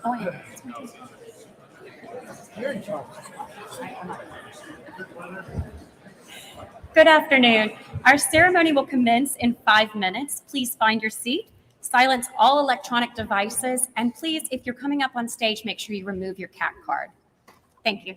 Oh, yeah. Good afternoon. Our ceremony will commence in 5 minutes. Please find your seat, silence all electronic devices, and please, if you're coming up on stage, make sure you remove your CAC card. Thank you.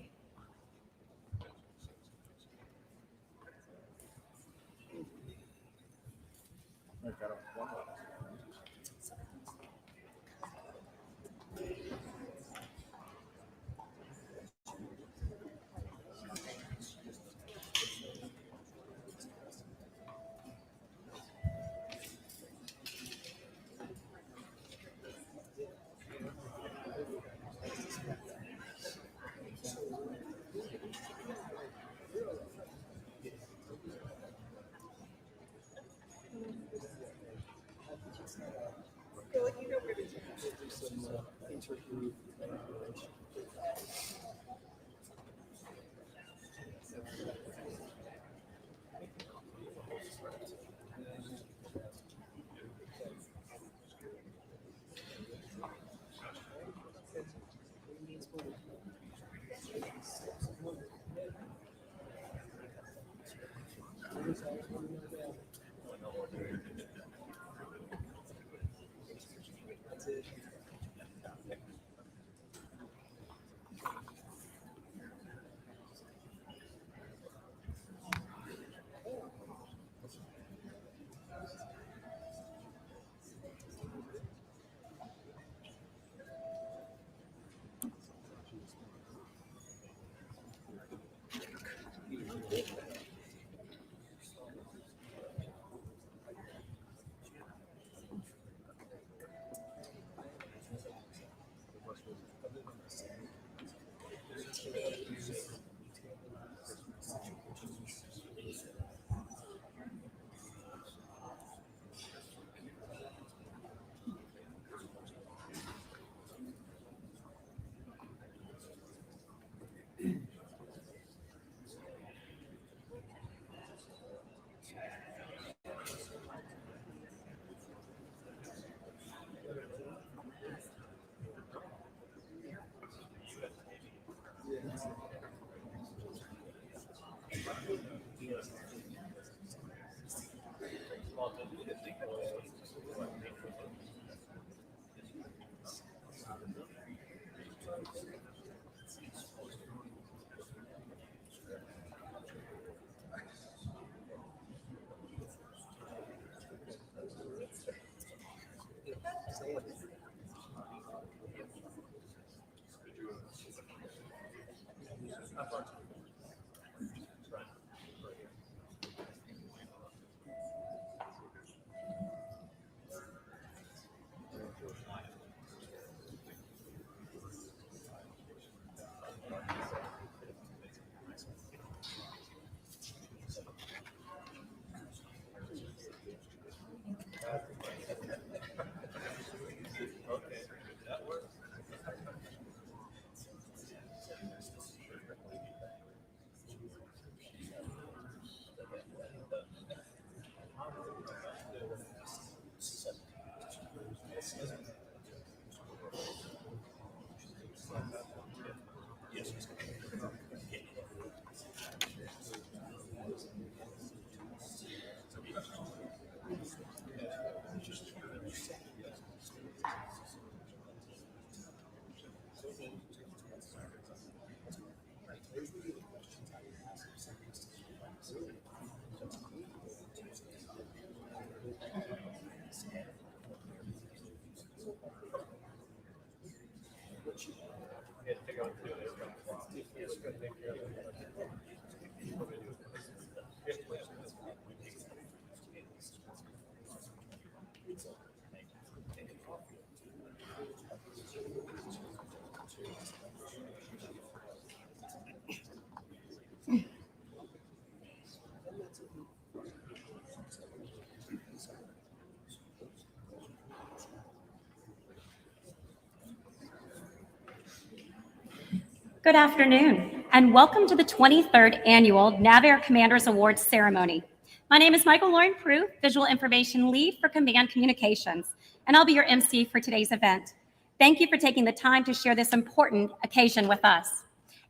Good afternoon, and welcome to the 23rd Annual NAVAIR Commanders Awards Ceremony. My name is Michael Lauren Prue, Visual Information Lead for Command Communications, and I'll be your MC for today's event. Thank you for taking the time to share this important occasion with us.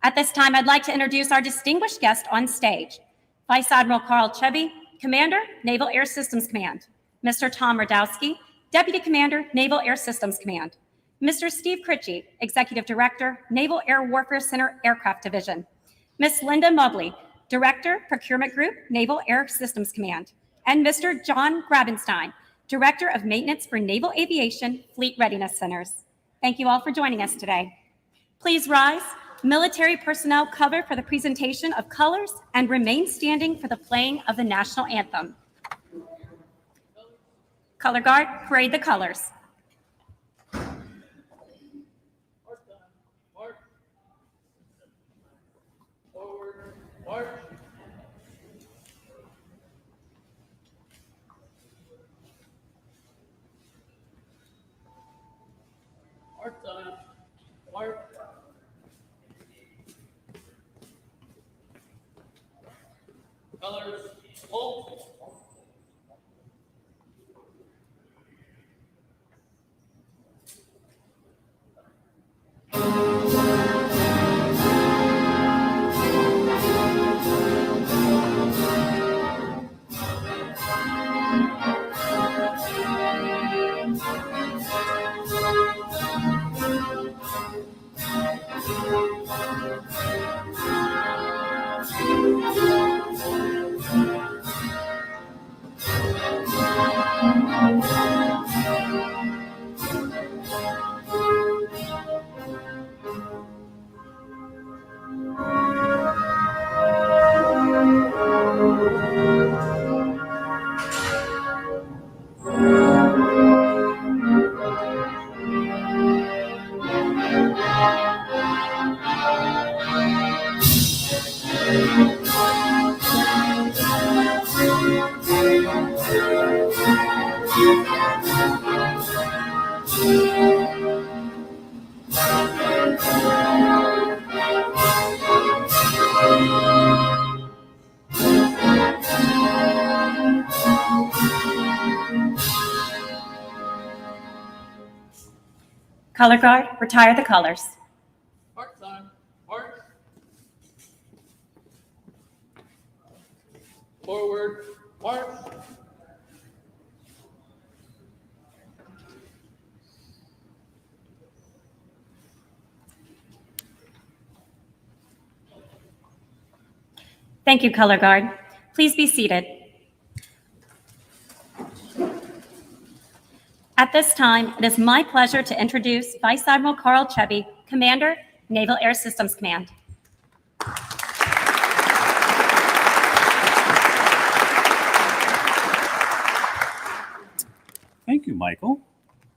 At this time, I'd like to introduce our distinguished guest on stage, Vice Admiral Carl Chebi, Commander, Naval Air Systems Command, Mr. Tom Radowski, Deputy Commander, Naval Air Systems Command, Mr. Steve Critchie, Executive Director, Naval Air Warfare Center Aircraft Division, Ms. Linda Mobley, Director, Procurement Group, Naval Air Systems Command, and Mr. John Grabenstein, Director of Maintenance for Naval Aviation Fleet Readiness Centers. Thank you all for joining us today. Please rise. Military personnel cover for the presentation of colors and remain standing for the playing of the national anthem. Color Guard, parade the colors. March. March time. March. Colors. Hold. Color Guard, retire the colors. March time. March. Forward. March. Thank you, Color Guard. Please be seated. At this time, it is my pleasure to introduce Vice Admiral Carl Chebi, Commander, Naval Air Systems Command. Thank you, Michael.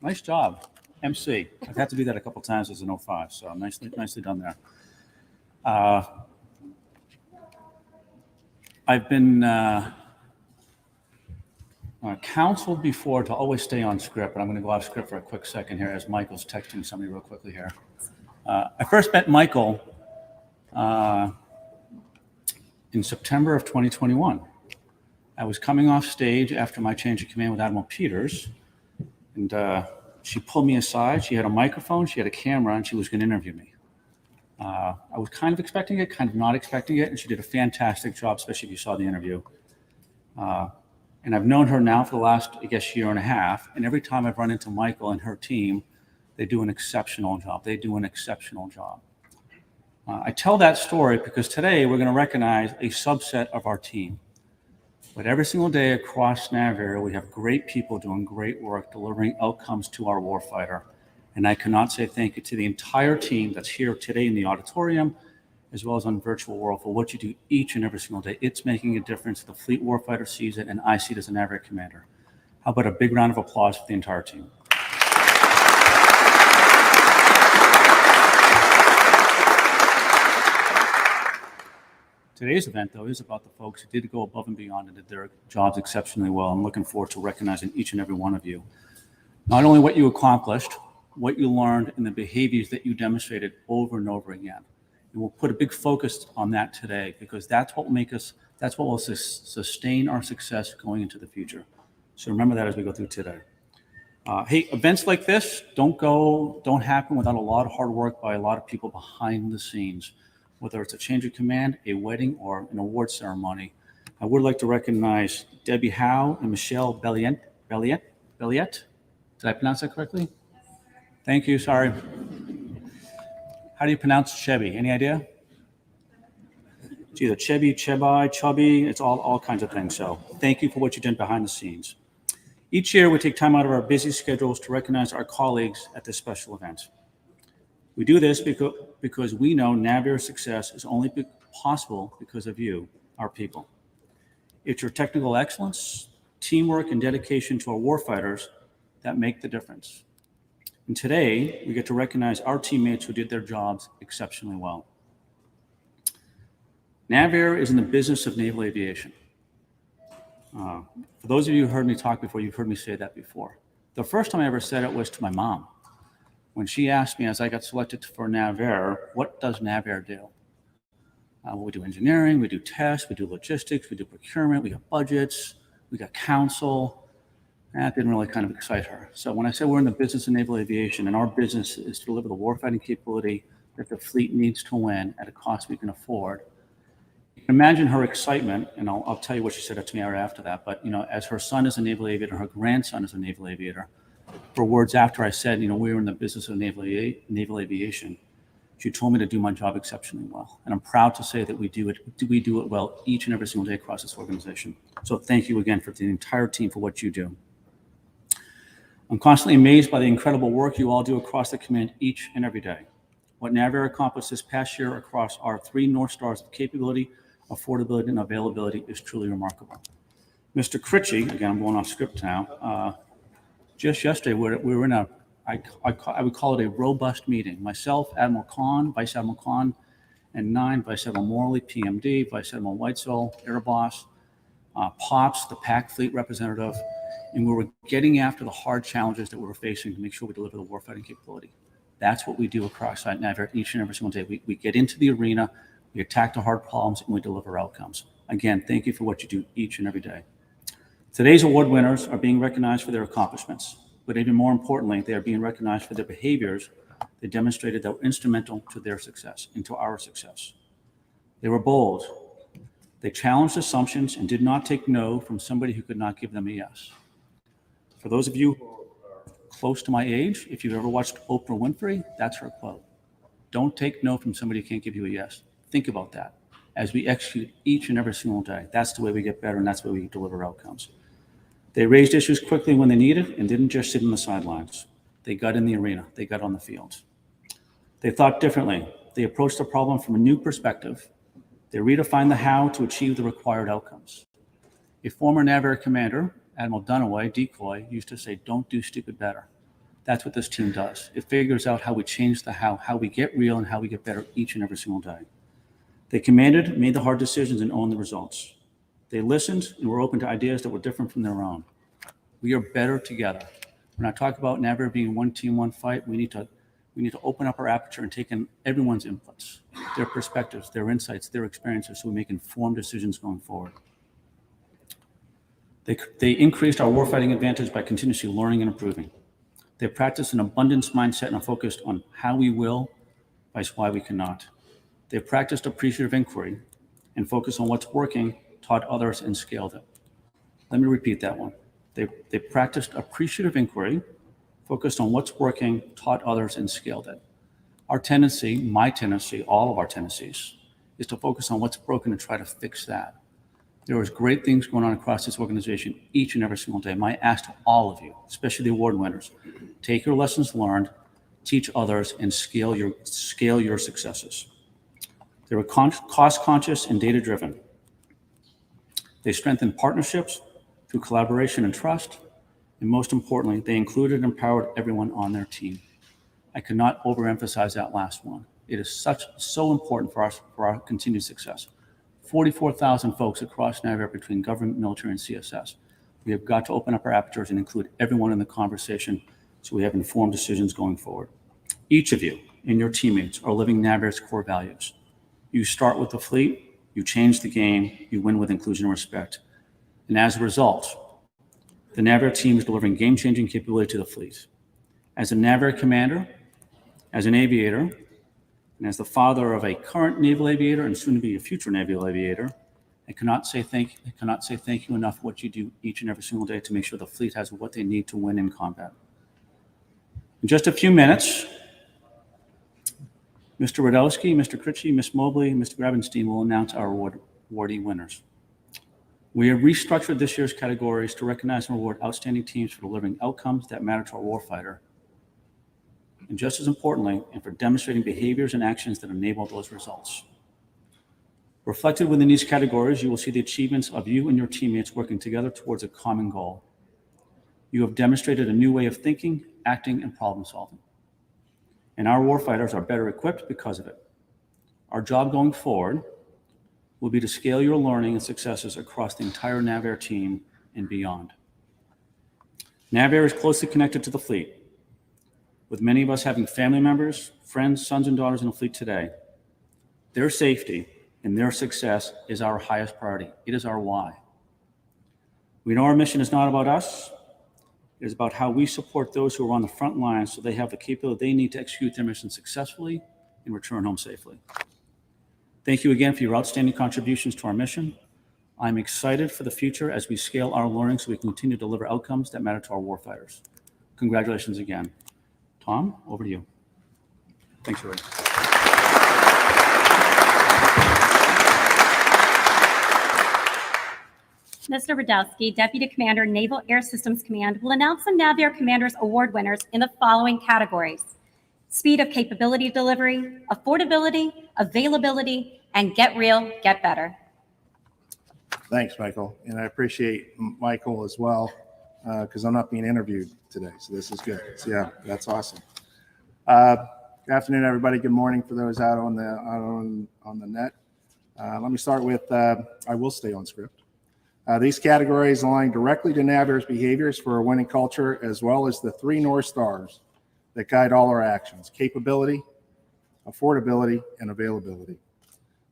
Nice job, MC. I've had to do that a couple times as an 05, so nicely done there. I've been counseled before to always stay on script, but I'm going to go off script for a quick second here as Michael's texting somebody real quickly here. I first met Michael in September of 2021. I was coming off stage after my change of command with Admiral Peters, and she pulled me aside. She had a microphone, she had a camera, and she was going to interview me. I was kind of expecting it, kind of not expecting it, and she did a fantastic job, especially if you saw the interview. And I've known her now for the last, I guess, year and a half, and every time I've run into Michael and her team, they do an exceptional job. They do an exceptional job. I tell that story because today we're going to recognize a subset of our team. But every single day across NAVAIR, we have great people doing great work, delivering outcomes to our warfighter. And I cannot say thank you to the entire team that's here today in the auditorium, as well as on virtual world, for what you do each and every single day. It's making a difference. The fleet warfighter sees it, and I see it as a NAVAIR commander. How about a big round of applause for the entire team? Today's event, though, is about the folks who did go above and beyond and did their jobs exceptionally well. I'm looking forward to recognizing each and every one of you. Not only what you accomplished, what you learned, and the behaviors that you demonstrated over and over again. And we'll put a big focus on that today because that's what will sustain our success going into the future. So remember that as we go through today. Hey, events like this don't happen without a lot of hard work by a lot of people behind the scenes, whether it's a change of command, a wedding, or an award ceremony. I would like to recognize Debbie Howe and Michelle Belliet. Did I pronounce that correctly? Thank you, sorry. How do you pronounce Chebi? Any idea? It's either Chebi, Chebi, Chubby, it's all kinds of things. So thank you for what you did behind the scenes. Each year, we take time out of our busy schedules to recognize our colleagues at this special event. We do this because we know NAVAIR's success is only possible because of you, our people. It's your technical excellence, teamwork, and dedication to our warfighters that make the difference. And today, we get to recognize our teammates who did their jobs exceptionally well. NAVAIR is in the business of naval aviation. For those of you who heard me talk before, you've heard me say that before. The first time I ever said it was to my mom. When she asked me as I got selected for NAVAIR, what does NAVAIR do? We do engineering, we do tests, we do logistics, we do procurement, we got budgets, we got counsel. That didn't really kind of excite her. So when I said we're in the business of naval aviation and our business is to deliver the warfighting capability that the fleet needs to win at a cost we can afford, you can imagine her excitement, and I'll tell you what she said to me right after that, but as her son is a naval aviator, her grandson is a naval aviator, her words after I said, we were in the business of naval aviation, she told me to do my job exceptionally well. And I'm proud to say that we do it well each and every single day across this organization. So thank you again for the entire team for what you do. I'm constantly amazed by the incredible work you all do across the command each and every day. What NAVAIR accomplished this past year across our 3 North Stars of capability, affordability, and availability is truly remarkable. Mr. Critchie, again, I'm going off script now, just yesterday we were in I would call it a robust meeting. Myself, Admiral Khan, Vice Admiral Khan, and 9, Vice Admiral Morley, PMD, Vice Admiral Whitesell, Air Boss, Pops, the PAC fleet representative, and we were getting after the hard challenges that we were facing to make sure we deliver the warfighting capability. That's what we do across NAVAIR each and every single day. We get into the arena, we attack the hard problems, and we deliver outcomes. Again, thank you for what you do each and every day. Today's award winners are being recognized for their accomplishments, but even more importantly, they are being recognized for their behaviors that demonstrated that were instrumental to their success and to our success. They were bold. They challenged assumptions and did not take no from somebody who could not give them a yes. For those of you who are close to my age, if you've ever watched Oprah Winfrey, that's her quote. Don't take no from somebody who can't give you a yes. Think about that as we execute each and every single day. That's the way we get better, and that's the way we deliver outcomes. They raised issues quickly when they needed and didn't just sit on the sidelines. They got in the arena. They got on the field. They thought differently. They approached the problem from a new perspective. They redefined the how to achieve the required outcomes. A former NAVAIR commander, Admiral Dunaway, Decoy, used to say, don't do stupid better. That's what this team does. It figures out how we change the how we get real and how we get better each and every single day. They commanded, made the hard decisions, and owned the results. They listened and were open to ideas that were different from their own. We are better together. When I talk about NAVAIR being one team, one fight, we need to open up our aperture and take in everyone's inputs, their perspectives, their insights, their experiences, so we make informed decisions going forward. They increased our warfighting advantage by continuously learning and improving. They practiced an abundance mindset and are focused on how we will versus why we cannot. They practiced appreciative inquiry and focused on what's working, taught others, and scaled it. Let me repeat that one. They practiced appreciative inquiry, focused on what's working, taught others, and scaled it. Our tendency, my tendency, all of our tendencies, is to focus on what's broken and try to fix that. There is great things going on across this organization each and every single day. My ask to all of you, especially the award winners, take your lessons learned, teach others, and scale your successes. They were cost-conscious and data-driven. They strengthened partnerships through collaboration and trust, and most importantly, they included and empowered everyone on their team. I could not overemphasize that last one. It is so important for us, for our continued success. 44,000 folks across NAVAIR between government, military, and CSS. We have got to open up our apertures and include everyone in the conversation so we have informed decisions going forward. Each of you and your teammates are living NAVAIR's core values. You start with the fleet, you change the game, you win with inclusion and respect. And as a result, the NAVAIR team is delivering game-changing capability to the fleet. As a NAVAIR commander, as an aviator, and as the father of a current naval aviator and soon to be a future naval aviator, I cannot say thank you enough for what you do each and every single day to make sure the fleet has what they need to win in combat. In just a few minutes, Mr. Radowski, Mr. Critchie, Ms. Mobley, and Mr. Grabenstein will announce our awardee winners. We have restructured this year's categories to recognize and reward outstanding teams for delivering outcomes that matter to our warfighter, and just as importantly, and for demonstrating behaviors and actions that enable those results. Reflected within these categories, you will see the achievements of you and your teammates working together towards a common goal. You have demonstrated a new way of thinking, acting, and problem solving. And our warfighters are better equipped because of it. Our job going forward will be to scale your learning and successes across the entire NAVAIR team and beyond. NAVAIR is closely connected to the fleet, with many of us having family members, friends, sons, and daughters in the fleet today. Their safety and their success is our highest priority. It is our why. We know our mission is not about us. It is about how we support those who are on the front lines so they have the capability they need to execute their mission successfully and return home safely. Thank you again for your outstanding contributions to our mission. I'm excited for the future as we scale our learning so we can continue to deliver outcomes that matter to our warfighters. Congratulations again. Tom, over to you. Thanks, Roy. Mr. Radowski, Deputy Commander, Naval Air Systems Command, will announce the NAVAIR Commanders Award winners in the following categories: speed of capability delivery, affordability, availability, and get real, get better. Thanks, Michael. And I appreciate Michael as well, because I'm not being interviewed today. So this is good. So yeah, that's awesome. Good afternoon, everybody. Good morning for those out on the net. Let me start with, I will stay on script. These categories align directly to NAVAIR's behaviors for a winning culture, as well as the 3 North Stars that guide all our actions: capability, affordability, and availability.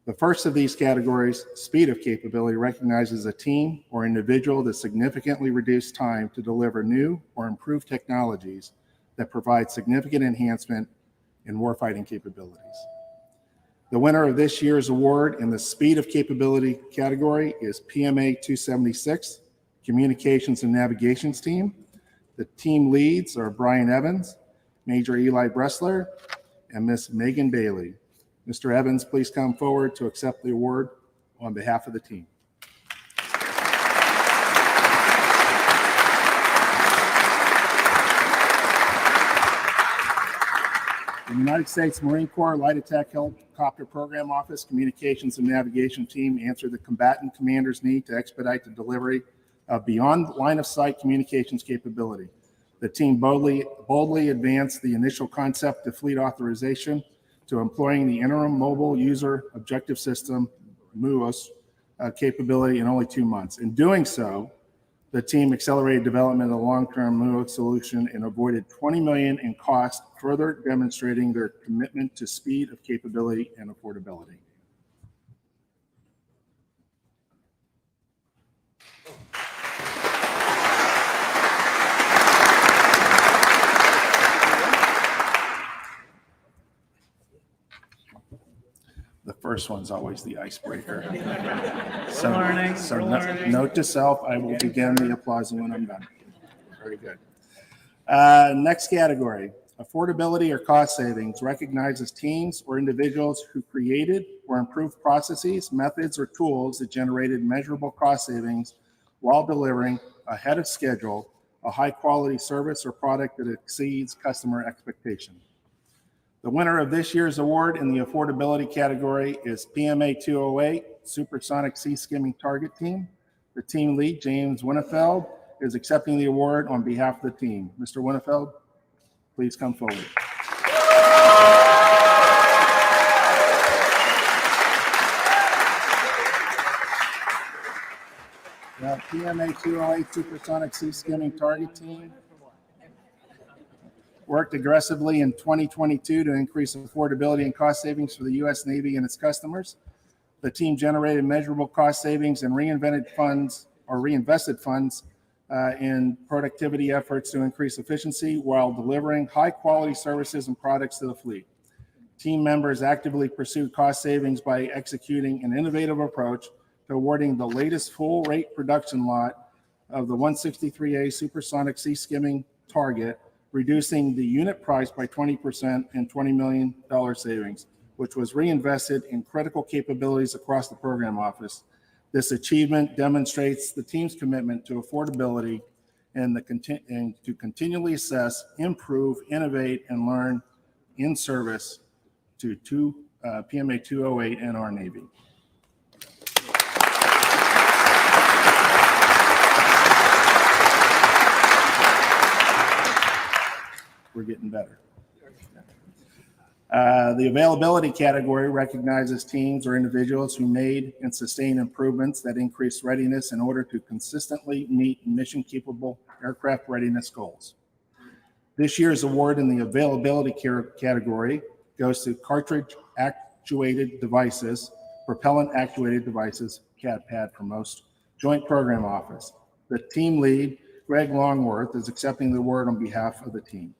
The first of these categories, speed of capability, recognizes a team or individual that significantly reduced time to deliver new or improved technologies that provide significant enhancement in warfighting capabilities. The winner of this year's award in the speed of capability category is PMA 276, Communications and Navigations Team. The team leads are Brian Evans, Major Eli Bressler, and Miss Megan Bailey. Mr. Evans, please come forward to accept the award on behalf of the team. The United States Marine Corps Light Attack Helicopter Program Office Communications and Navigation Team answer the combatant commander's need to expedite the delivery of beyond line of sight communications capability. The team boldly advanced the initial concept of fleet authorization to employing the interim mobile user objective system, MUOS, capability in only 2 months. In doing so, the team accelerated development of the long-term MUOS solution and avoided $20 million in cost, further demonstrating their commitment to speed of capability and affordability. The first one's always the icebreaker. Note to self, I will begin the applausing when I'm done. Very good. Next category, affordability or cost savings, recognizes teams or individuals who created or improved processes, methods, or tools that generated measurable cost savings while delivering ahead of schedule a high quality service or product that exceeds customer expectations. The winner of this year's award in the affordability category is PMA 208, Supersonic Sea Skimming Target Team. The team lead, James Winnefeld, is accepting the award on behalf of the team. Mr. Winnefeld, please come forward. Now, PMA 208, Supersonic Sea Skimming Target Team. worked aggressively in 2022 to increase affordability and cost savings for the U.S. Navy and its customers. The team generated measurable cost savings and reinvested funds in productivity efforts to increase efficiency while delivering high-quality services and products to the fleet. Team members actively pursued cost savings by executing an innovative approach to awarding the latest full-rate production lot of the 163A Supersonic Sea Skimming target, reducing the unit price by 20% and $20 million savings, which was reinvested in critical capabilities across the program office. This achievement demonstrates the team's commitment to affordability and to continually assess, improve, innovate, and learn in service to PMA 208 and our Navy. We're getting better. The availability category recognizes teams or individuals who made and sustained improvements that increase readiness in order to consistently meet mission-capable aircraft readiness goals. This year's award in the availability category goes to cartridge actuated devices, propellant actuated devices, CAD/PAD for most, Joint Program Office. The team lead, Greg Longworth, is accepting the award on behalf of the team.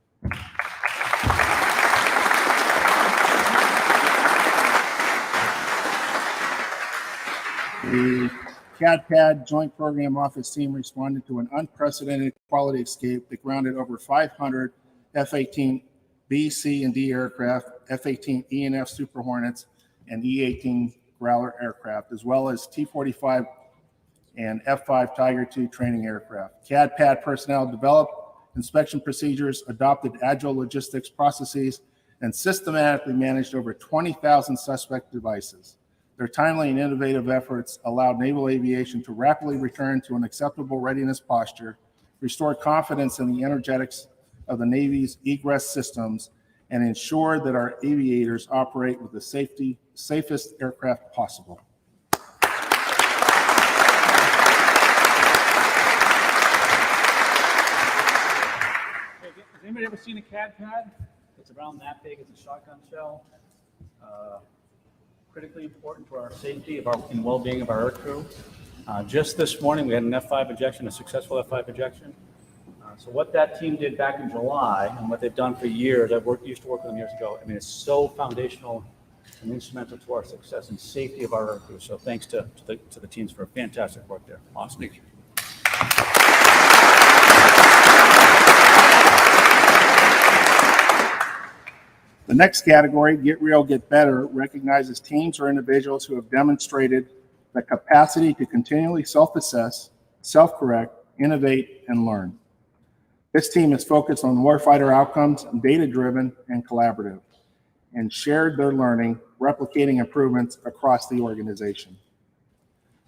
The CAD/PAD Joint Program Office team responded to an unprecedented quality escape that grounded over 500 F-18 B, C, and D aircraft, F-18 E and F Super Hornets, and E-18 Growler aircraft, as well as T-45 and F-5 Tiger II training aircraft. CAD/PAD personnel developed inspection procedures, adopted agile logistics processes, and systematically managed over 20,000 suspect devices. Their timely and innovative efforts allowed naval aviation to rapidly return to an acceptable readiness posture, restore confidence in the energetics of the Navy's egress systems, and ensure that our aviators operate with the safest aircraft possible. Has anybody ever seen a CAD/PAD? It's around that big. It's a shotgun shell. Critically important to our safety and well-being of our aircrew. Just this morning, we had an F5 ejection, a successful F5 ejection. So what that team did back in July and what they've done for years, used to work with them years ago. I mean, it's so foundational and instrumental to our success and safety of our aircrew. So thanks to the teams for fantastic work there. Awesome. Thank you. The next category, Get Real, Get Better, recognizes teams or individuals who have demonstrated the capacity to continually self-assess, self-correct, innovate, and learn. This team is focused on warfighter outcomes, data-driven and collaborative, and shared their learning, replicating improvements across the organization.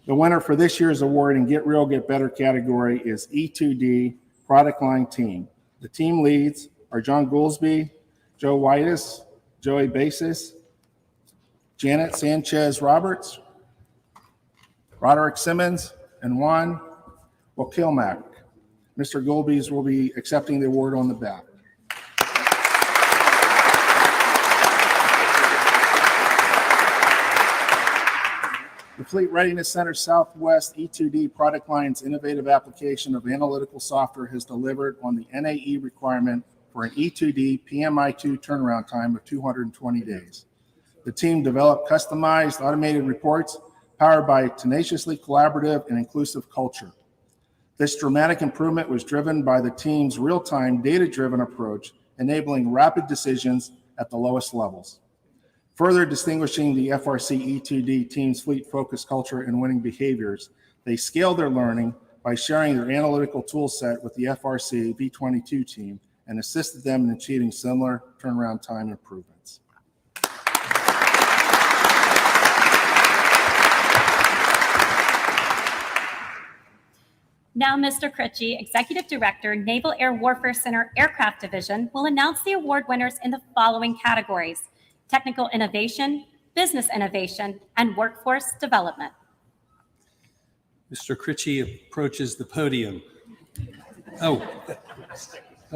The winner for this year's award in Get Real, Get Better category is E2D Product Line Team. The team leads are John Goolsby, Joe Whitus, Joey Basis, Janet Sanchez Roberts, Roderick Simmons, and Juan Wakilmack. Mr. Goolsby will be accepting the award on the back. The Fleet Readiness Center Southwest E2D product line's innovative application of analytical software has delivered on the NAE requirement for an E2D PMI2 turnaround time of 220 days. The team developed customized automated reports powered by a tenaciously collaborative and inclusive culture. This dramatic improvement was driven by the team's real-time data-driven approach, enabling rapid decisions at the lowest levels. Further distinguishing the FRC E2D team's fleet-focused culture and winning behaviors, they scaled their learning by sharing their analytical tool set with the FRC V22 team and assisted them in achieving similar turnaround time improvements. Now, Mr. Critchie, Executive Director, Naval Air Warfare Center Aircraft Division, will announce the award winners in the following categories: Technical Innovation, Business Innovation, and Workforce Development. Mr. Critchie approaches the podium. Oh,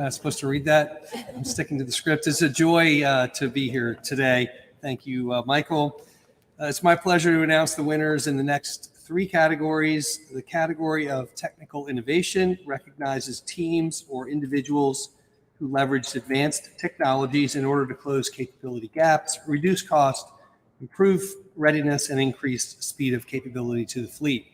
supposed to read that. I'm sticking to the script. It's a joy to be here today. Thank you, Michael. It's my pleasure to announce the winners in the next 3 categories. The category of technical innovation recognizes teams or individuals who leveraged advanced technologies in order to close capability gaps, reduce cost, improve readiness, and increase speed of capability to the fleet.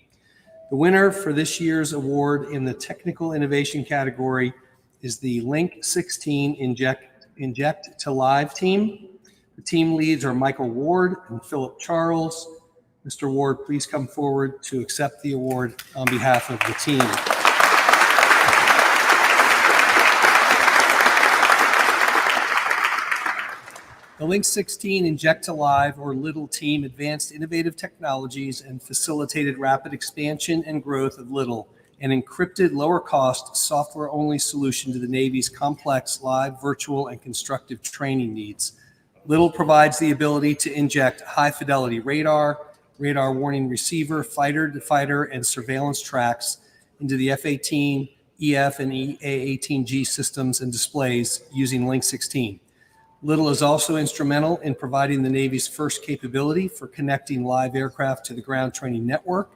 The winner for this year's award in the technical innovation category is the Link 16 Inject to Live team. The team leads are Michael Ward and Philip Charles. Mr. Ward, please come forward to accept the award on behalf of the team. The Link 16 Inject to Live or Little team advanced innovative technologies and facilitated rapid expansion and growth of Little, an encrypted, lower-cost, software-only solution to the Navy's complex live, virtual, and constructive training needs. Little provides the ability to inject high-fidelity radar warning receiver, fighter-to-fighter, and surveillance tracks into the F-18, EF, and EA-18G systems and displays using Link 16. Little is also instrumental in providing the Navy's first capability for connecting live aircraft to the ground training network,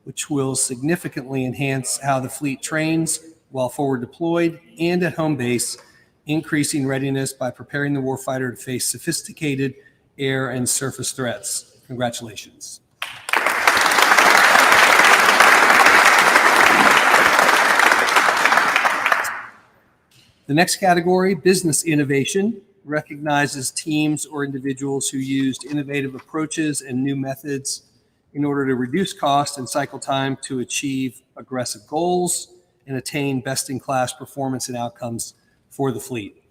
which will significantly enhance how the fleet trains while forward deployed and at home base, increasing readiness by preparing the warfighter to face sophisticated air and surface threats. Congratulations. The next category, business innovation, recognizes teams or individuals who used innovative approaches and new methods in order to reduce cost and cycle time to achieve aggressive goals and attain best-in-class performance and outcomes for the fleet.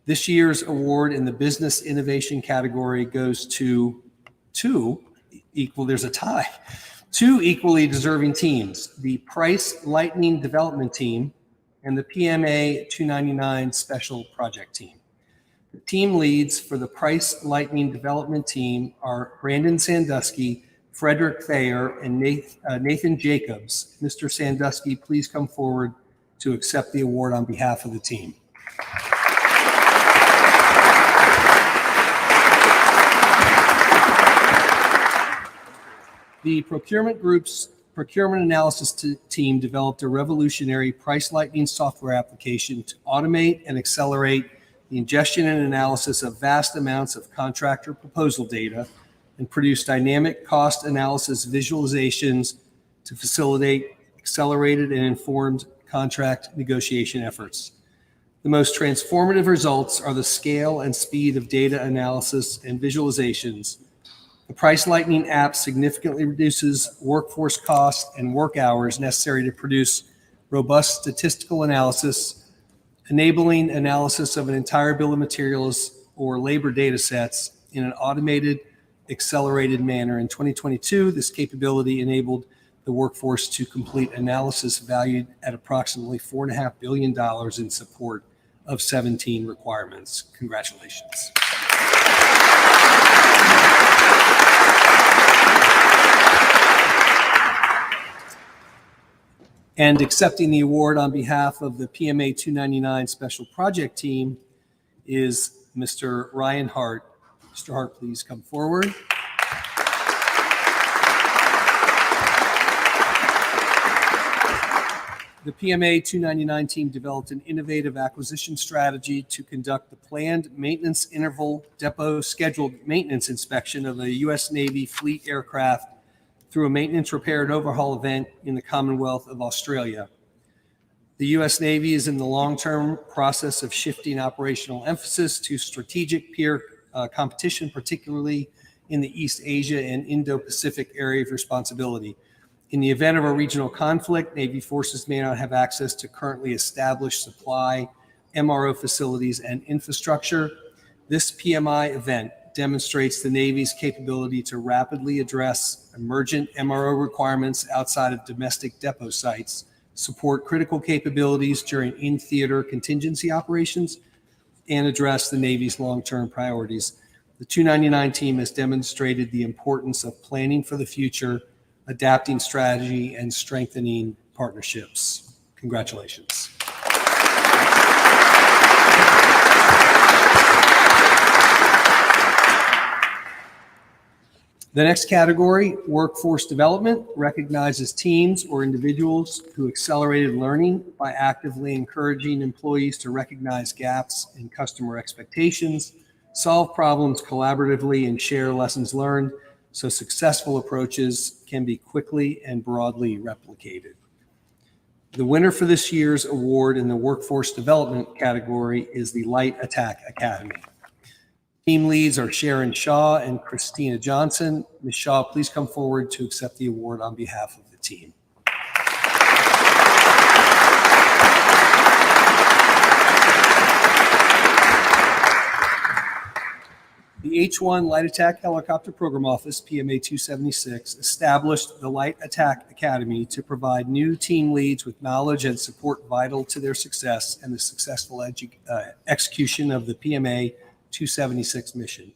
This year's award in the business innovation category goes to two equally deserving teams, the Price Lightning Development Team and the PMA 299 Special Project Team. The team leads for the Price Lightning Development Team are Brandon Sandusky, Frederick Thayer, and Nathan Jacobs. Mr. Sandusky, please come forward to accept the award on behalf of the team. The procurement group's procurement analysis team developed a revolutionary Price Lightning software application to automate and accelerate the ingestion and analysis of vast amounts of contractor proposal data and produce dynamic cost analysis visualizations to facilitate accelerated and informed contract negotiation efforts. The most transformative results are the scale and speed of data analysis and visualizations. The Price Lightning app significantly reduces workforce costs and work hours necessary to produce robust statistical analysis, enabling analysis of an entire bill of materials or labor data sets in an automated, accelerated manner. In 2022, this capability enabled the workforce to complete analysis valued at approximately $4.5 billion in support of 17 requirements. Congratulations. And accepting the award on behalf of the PMA 299 Special Project Team is Mr. Ryan Hart. Mr. Hart, please come forward. The PMA 299 team developed an innovative acquisition strategy to conduct the planned maintenance interval depot scheduled maintenance inspection of a U.S. Navy fleet aircraft through a maintenance, repair, and overhaul event in the Commonwealth of Australia. The U.S. Navy is in the long-term process of shifting operational emphasis to strategic peer competition, particularly in the East Asia and Indo-Pacific area of responsibility. In the event of a regional conflict, Navy forces may not have access to currently established supply, MRO facilities, and infrastructure. This PMI event demonstrates the Navy's capability to rapidly address emergent MRO requirements outside of domestic depot sites, support critical capabilities during in-theater contingency operations, and address the Navy's long-term priorities. The 299 team has demonstrated the importance of planning for the future, adapting strategy, and strengthening partnerships. Congratulations. The next category, workforce development, recognizes teams or individuals who accelerated learning by actively encouraging employees to recognize gaps in customer expectations, solve problems collaboratively, and share lessons learned so successful approaches can be quickly and broadly replicated. The winner for this year's award in the workforce development category is the Light Attack Academy. Team leads are Sharon Shaw and Christina Johnson. Ms. Shaw, please come forward to accept the award on behalf of the team. The H-1 Light Attack Helicopter Program Office, PMA 276, established the Light Attack Academy to provide new team leads with knowledge and support vital to their success and the successful execution of the PMA 276 mission.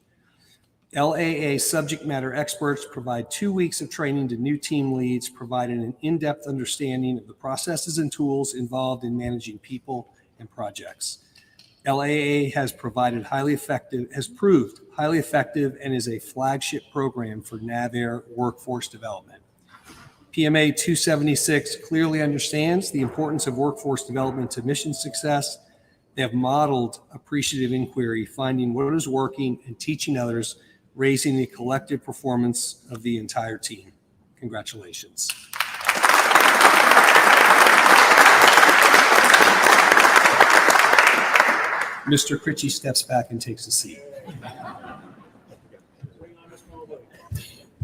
LAA subject matter experts provide 2 weeks of training to new team leads, providing an in-depth understanding of the processes and tools involved in managing people and projects. LAA has proved highly effective and is a flagship program for NAVAIR workforce development. PMA 276 clearly understands the importance of workforce development to mission success. They have modeled appreciative inquiry, finding what is working and teaching others, raising the collective performance of the entire team. Congratulations. Mr. Critchie steps back and takes a seat.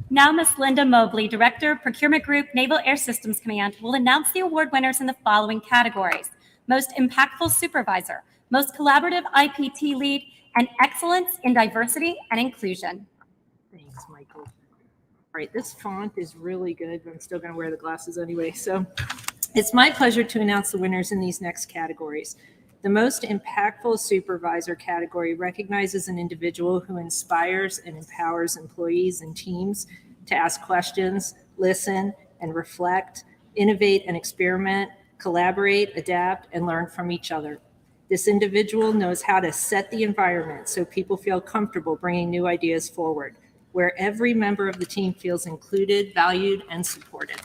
Now, Ms. Linda Mobley, Director, Procurement Group, Naval Air Systems Command, will announce the award winners in the following categories: Most Impactful Supervisor, Most Collaborative IPT Lead, and Excellence in Diversity and Inclusion. Thanks, Michael. All right, this font is really good, but I'm still going to wear the glasses anyway. So it's my pleasure to announce the winners in these next categories. The Most Impactful Supervisor category recognizes an individual who inspires and empowers employees and teams to ask questions, listen and reflect, innovate and experiment, collaborate, adapt, and learn from each other. This individual knows how to set the environment so people feel comfortable bringing new ideas forward, where every member of the team feels included, valued, and supported.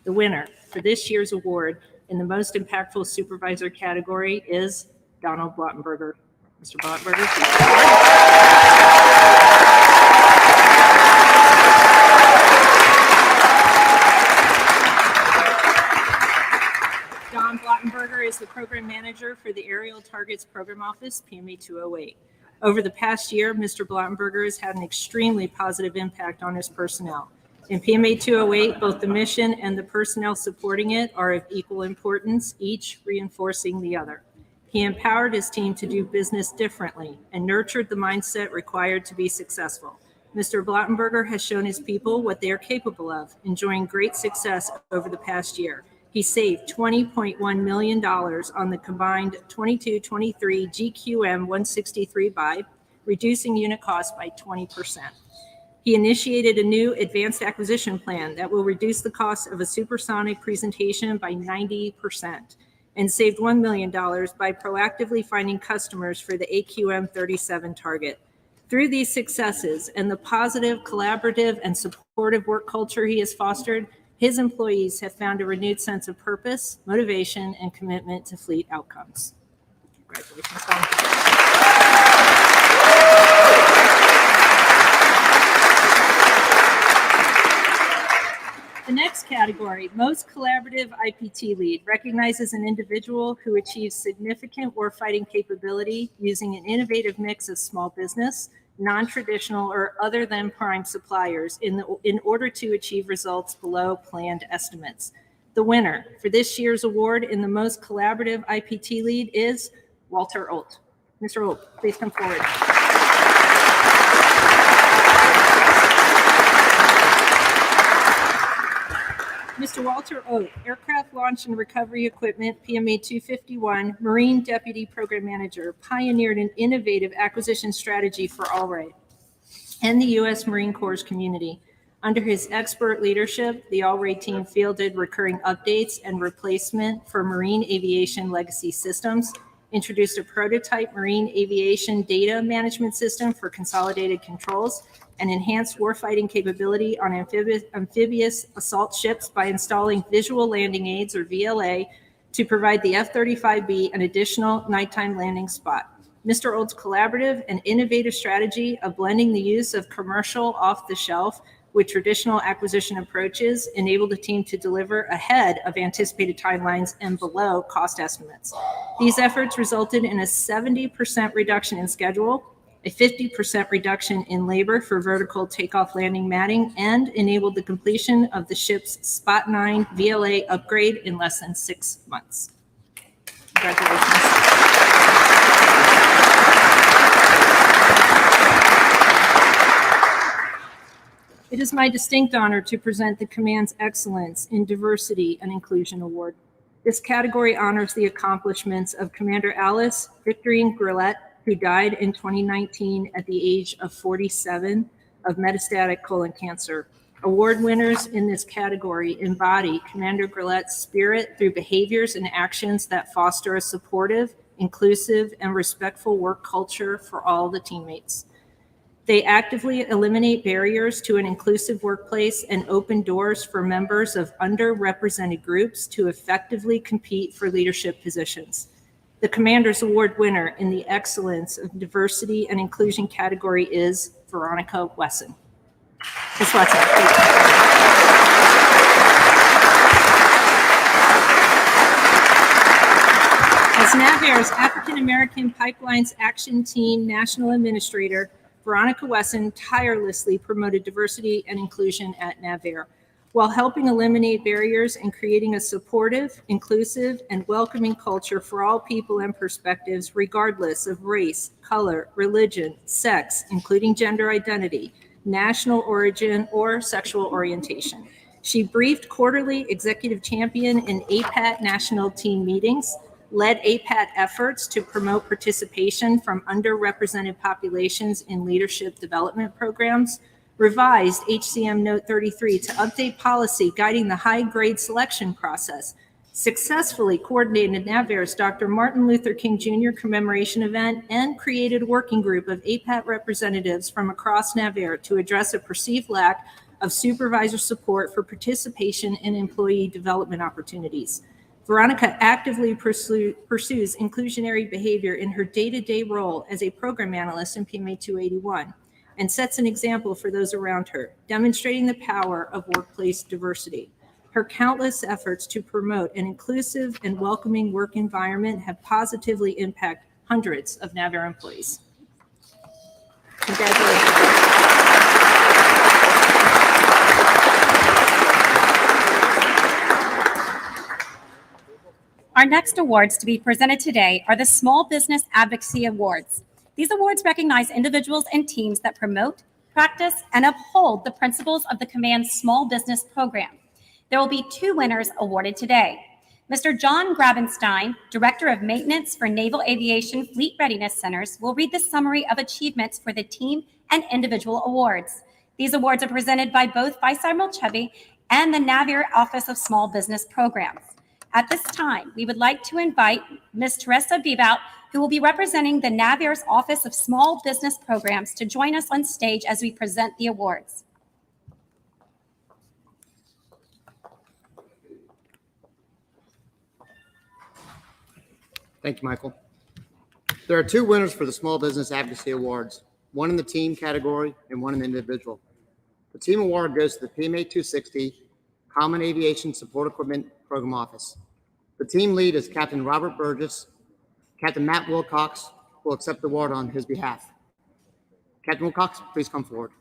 The winner for this year's award in the Most Impactful Supervisor category is Donald Blottenberger. Mr. Blottenberger. Don Blottenberger is the Program Manager for the Aerial Targets Program Office, PMA 208. Over the past year, Mr. Blottenberger has had an extremely positive impact on his personnel. In PMA 208, both the mission and the personnel supporting it are of equal importance, each reinforcing the other. He empowered his team to do business differently and nurtured the mindset required to be successful. Mr. Blottenberger has shown his people what they are capable of, enjoying great success over the past year. He saved $20.1 million on the combined 22-23 GQM 163 buy, reducing unit cost by 20%. He initiated a new advanced acquisition plan that will reduce the cost of a supersonic presentation by 90% and saved $1 million by proactively finding customers for the AQM 37 target. Through these successes and the positive, collaborative, and supportive work culture he has fostered, his employees have found a renewed sense of purpose, motivation, and commitment to fleet outcomes. Congratulations, Don. The next category, Most Collaborative IPT Lead, recognizes an individual who achieves significant warfighting capability using an innovative mix of small business, non-traditional, or other than prime suppliers in order to achieve results below planned estimates. The winner for this year's award in the Most Collaborative IPT Lead is Walter Olt. Mr. Olt, please come forward. Mr. Walter Oat, Aircraft Launch and Recovery Equipment, PMA 251, Marine Deputy Program Manager, pioneered an innovative acquisition strategy for Allray and the U.S. Marine Corps community. Under his expert leadership, the Allray team fielded recurring updates and replacement for marine aviation legacy systems, introduced a prototype marine aviation data management system for consolidated controls, and enhanced warfighting capability on amphibious assault ships by installing visual landing aids, or VLA, to provide the F-35B an additional nighttime landing spot. Mr. Old's collaborative and innovative strategy of blending the use of commercial off-the-shelf with traditional acquisition approaches enabled the team to deliver ahead of anticipated timelines and below cost estimates. These efforts resulted in a 70% reduction in schedule, a 50% reduction in labor for vertical takeoff landing matting, and enabled the completion of the ship's Spot 9 VLA upgrade in less than 6 months. Congratulations. It is my distinct honor to present the Command's Excellence in Diversity and Inclusion Award. This category honors the accomplishments of Commander Alice Victorine Grillette, who died in 2019 at the age of 47 of metastatic colon cancer. Award winners in this category embody Commander Grillette's spirit through behaviors and actions that foster a supportive, inclusive, and respectful work culture for all the teammates. They actively eliminate barriers to an inclusive workplace and open doors for members of underrepresented groups to effectively compete for leadership positions. The Commander's Award winner in the Excellence of Diversity and Inclusion category is Veronica Wesson. Ms. Wesson, please. As NAVAIR's African American Pipelines Action Team National Administrator, Veronica Wesson tirelessly promoted diversity and inclusion at NAVAIR, while helping eliminate barriers and creating a supportive, inclusive, and welcoming culture for all people and perspectives, regardless of race, color, religion, sex, including gender identity, national origin, or sexual orientation. She briefed quarterly executive champion and APAT national team meetings, led APAT efforts to promote participation from underrepresented populations in leadership development programs, revised HCM Note 33 to update policy guiding the high-grade selection process, successfully coordinated NAVAIR's Dr. Martin Luther King Jr. commemoration event, and created a working group of APAT representatives from across NAVAIR to address a perceived lack of supervisor support for participation in employee development opportunities. Veronica actively pursues inclusionary behavior in her day-to-day role as a program analyst in PMA 281 and sets an example for those around her, demonstrating the power of workplace diversity. Her countless efforts to promote an inclusive and welcoming work environment have positively impacted hundreds of NAVAIR employees. Congratulations. Our next awards to be presented today are the Small Business Advocacy Awards. These awards recognize individuals and teams that promote, practice, and uphold the principles of the Command's Small Business Program. There will be 2 winners awarded today. Mr. John Grabenstein, Director of Maintenance for Naval Aviation Fleet Readiness Centers, will read the summary of achievements for the team and individual awards. These awards are presented by both Vice Admiral Chebi and the NAVAIR Office of Small Business Programs. At this time, we would like to invite Ms. Teresa Bebout, who will be representing the NAVAIR's Office of Small Business Programs, to join us on stage as we present the awards. Thank you, Michael. There are 2 winners for the Small Business Advocacy Awards, one in the team category and one in the individual. The team award goes to the PMA 260 Common Aviation Support Equipment Program Office. The team lead is Captain Robert Burgess. Captain Matt Wilcox will accept the award on his behalf. Captain Wilcox, please come forward.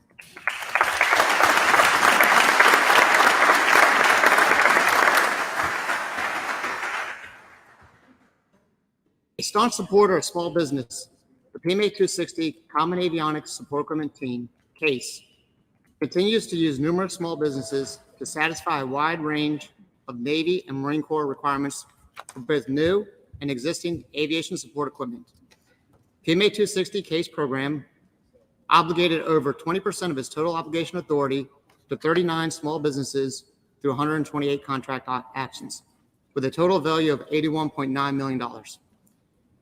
A staunch supporter of small business, the PMA 260 Common Avionics Support Equipment Team, CASE, continues to use numerous small businesses to satisfy a wide range of Navy and Marine Corps requirements for both new and existing aviation support equipment. PMA 260 CASE program obligated over 20% of its total obligation authority to 39 small businesses through 128 contract actions, with a total value of $81.9 million.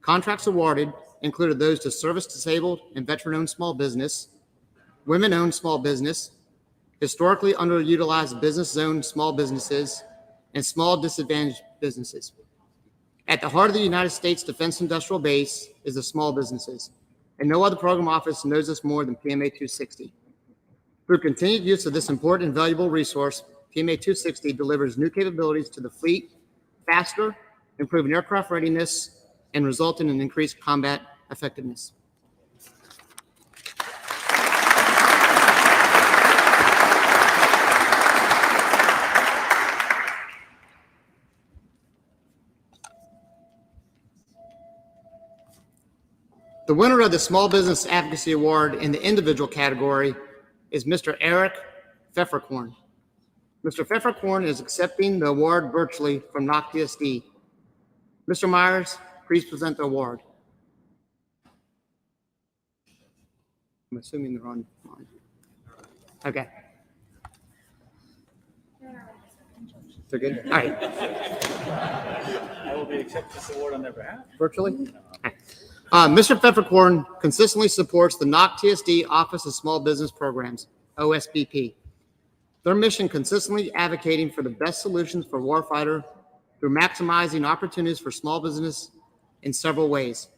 Contracts awarded included those to service-disabled and veteran-owned small business, women-owned small business, historically underutilized business zone small businesses, and small disadvantaged businesses. At the heart of the United States Defense Industrial Base is the small businesses, and no other program office knows this more than PMA 260. Through continued use of this important and valuable resource, PMA 260 delivers new capabilities to the fleet faster, improving aircraft readiness, and resulting in increased combat effectiveness. The winner of the Small Business Advocacy Award in the individual category is Mr. Eric Pfefferkorn. Mr. Pfefferkorn is accepting the award virtually from NOC-TSD. Mr. Myers, please present the award. I'm assuming they're online. Okay. They're good? All right. I will be accepting this award on their behalf. Virtually? Okay. Mr. Pfefferkorn consistently supports the NOC-TSD Office of Small Business Programs, OSBP. Their mission consistently advocating for the best solutions for warfighter through maximizing opportunities for small business in several ways.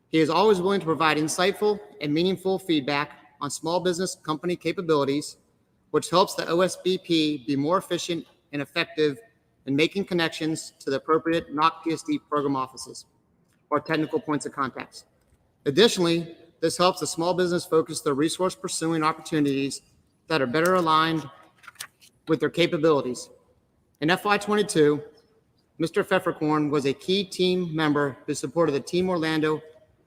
He is always willing to provide insightful and meaningful feedback on small business company capabilities, which helps the OSBP be more efficient and effective in making connections to the appropriate NOC-TSD program offices or technical points of contacts. Additionally, this helps the small business focus their resource pursuing opportunities that are better aligned with their capabilities. In FY22, Mr. Pfefferkorn was a key team member who supported the Team Orlando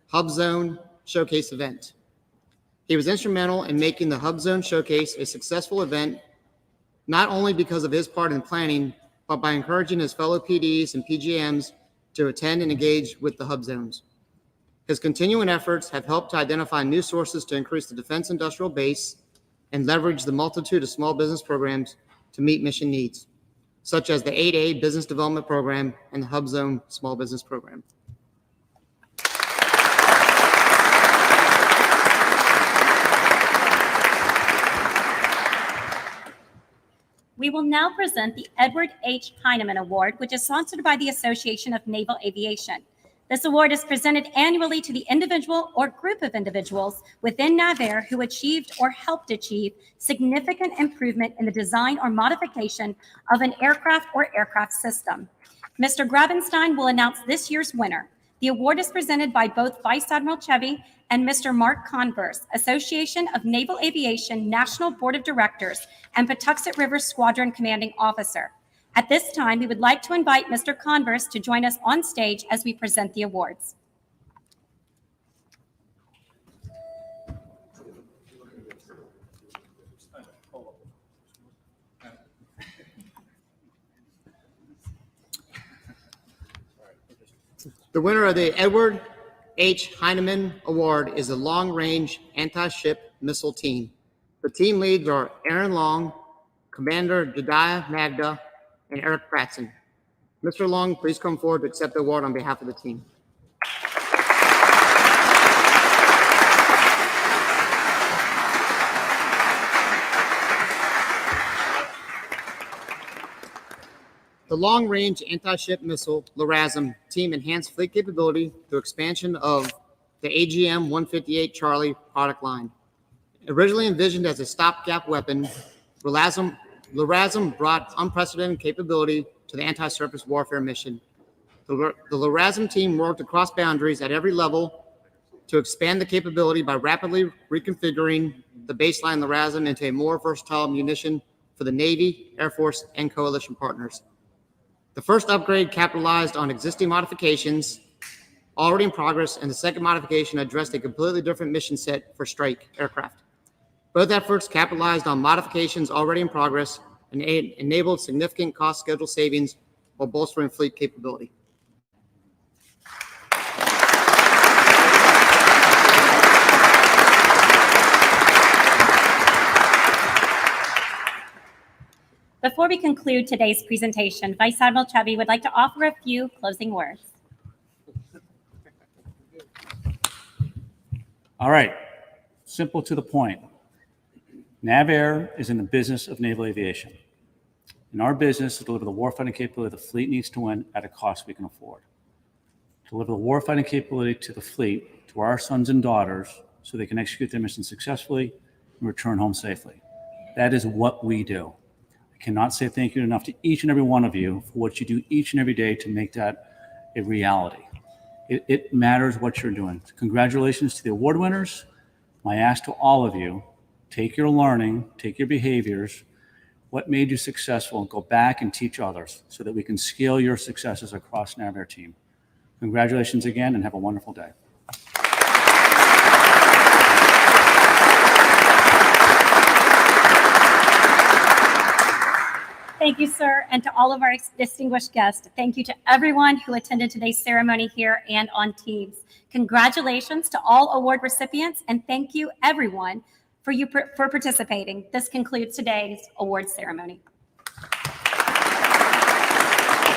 Hub Zone Showcase event. He was instrumental in making the Hub Zone Showcase a successful event, not only because of his part in planning, but by encouraging his fellow PDs and PGMs to attend and engage with the hub zones. His continuing efforts have helped to identify new sources to increase the defense industrial base and leverage the multitude of small business programs to meet mission needs, such as the 8A Business Development Program and the Hub Zone Small Business Program. We will now present the Edward H. Heinemann Award, which is sponsored by the Association of Naval Aviation. This award is presented annually to the individual or group of individuals within NAVAIR who achieved or helped achieve significant improvement in the design or modification of an aircraft or aircraft system. Mr. Grabenstein will announce this year's winner. The award is presented by both Vice Admiral Chebi and Mr. Mark Converse, Association of Naval Aviation National Board of Directors and Patuxent River Squadron Commanding Officer. At this time, we would like to invite Mr. Converse to join us on stage as we present the awards. The winner of the Edward H. Heinemann Award is the Long Range Anti-Ship Missile Team. The team leads are Aaron Long, Commander Jediah Magda, and Eric Pratzen. Mr. Long, please come forward to accept the award on behalf of the team. The Long Range Anti-Ship Missile, LRASM, team enhanced fleet capability through expansion of the AGM-158 Charlie product line. Originally envisioned as a stopgap weapon, LRASM brought unprecedented capability to the anti-surface warfare mission. The LRASM team worked across boundaries at every level to expand the capability by rapidly reconfiguring the baseline LRASM into a more versatile munition for the Navy, Air Force, and coalition partners. The first upgrade capitalized on existing modifications already in progress, and the second modification addressed a completely different mission set for strike aircraft. Both efforts capitalized on modifications already in progress and enabled significant cost schedule savings while bolstering fleet capability. Before we conclude today's presentation, Vice Admiral Chebi would like to offer a few closing words. All right, simple to the point. NAVAIR is in the business of naval aviation. In our business, to deliver the warfighting capability the fleet needs to win at a cost we can afford. To deliver the warfighting capability to the fleet, to our sons and daughters, so they can execute their mission successfully and return home safely. That is what we do. I cannot say thank you enough to each and every one of you for what you do each and every day to make that a reality. It matters what you're doing. Congratulations to the award winners. My ask to all of you, take your learning, take your behaviors, what made you successful, and go back and teach others so that we can scale your successes across NAVAIR team. Congratulations again, and have a wonderful day. Thank you, sir, and to all of our distinguished guests. Thank you to everyone who attended today's ceremony here and on Teams. Congratulations to all award recipients, and thank you, everyone, for participating. This concludes today's award ceremony.